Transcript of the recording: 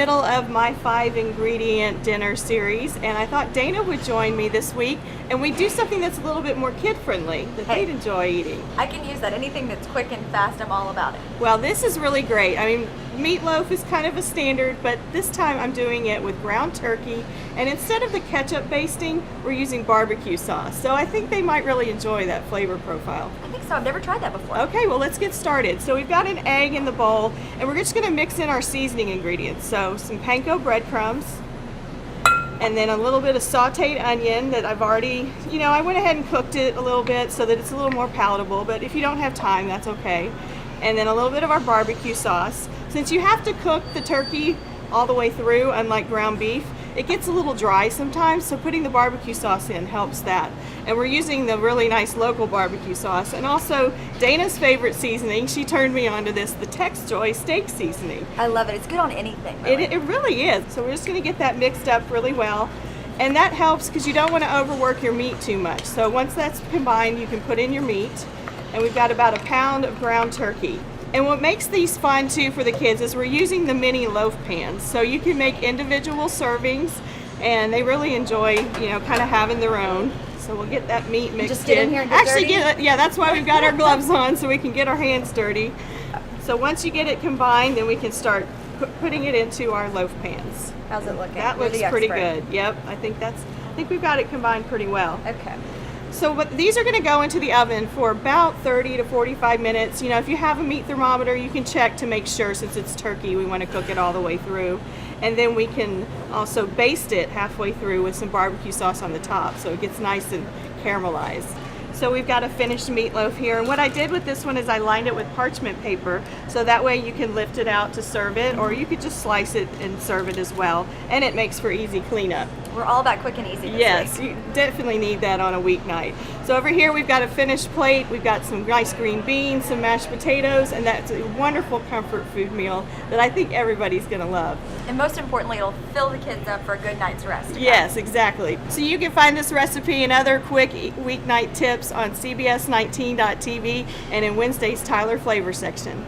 middle of my 5-ingredient dinner series, and I thought Dana would join me this week, and we do something that's a little bit more kid-friendly that Hey. they'd enjoy eating. I can use that. Anything that's quick and fast, I'm all about it. Well, this is really great. I mean, meatloaf is kind of a standard, but this time I'm doing it with ground turkey, and instead of the ketchup basting, we're using barbecue sauce. So I think they might really enjoy that flavor profile. I think so. I've never tried that before. Okay, well, let's get started. So we've got an egg in the bowl, and we're just going to mix in our seasoning ingredients. So some panko breadcrumbs, and then a little bit of sauteed onion that I've already, I went ahead and cooked it a little bit so that it's a little more palatable, but if you don't have time, that's okay. And then a little bit of our barbecue sauce. Since you have to cook the turkey all the way through, unlike ground beef, it gets a little dry sometimes, so putting the barbecue sauce in helps that. And we're using the really nice local barbecue sauce, and also Dana's favorite seasoning. She turned me onto this, the Tex Joy steak seasoning. I love it. It's good on anything. Really. It really is. So we're just going to get that mixed up really well. And that helps because you don't want to overwork your meat too much. So once that's combined, you can put in your meat. And we've got about a pound of ground turkey. And what makes these fun too for the kids is we're using the mini loaf pans. So you can make individual servings, and they really enjoy, kind of having their own. So we'll get that meat mixed Just get in here and get dirty? Yeah, that's why we've got our gloves on, so we can get our hands dirty. So once you get it combined, then we can start putting it into our loaf pans. How's it looking? That You're looks the pretty expert. good. Yep, I think we've got it combined pretty well. Okay. So these are going to go into the oven for about 30 to 45 minutes. If you have a meat thermometer, you can check to make sure, since it's turkey, we want to cook it all the way through. And then we can also baste it halfway through with some barbecue sauce on the top, so it gets nice and caramelized. So we've got a finished meatloaf here, and what I did with this one is I lined it with parchment paper, so that way you can lift it out to serve it, or you could just slice it and serve it as well, and it makes for easy cleanup. We're all about quick and easy this Yes, week. you definitely need that on a weeknight. So over here we've got a finished plate, we've got some nice green beans, some mashed potatoes, and that's a wonderful comfort food meal that I think everybody's going to love. And most importantly, it'll fill the kids up for a good night's rest. Yes, exactly. So you can find this recipe and other quick weeknight tips on CBS19.tv and in Wednesday's Tyler Flavor section.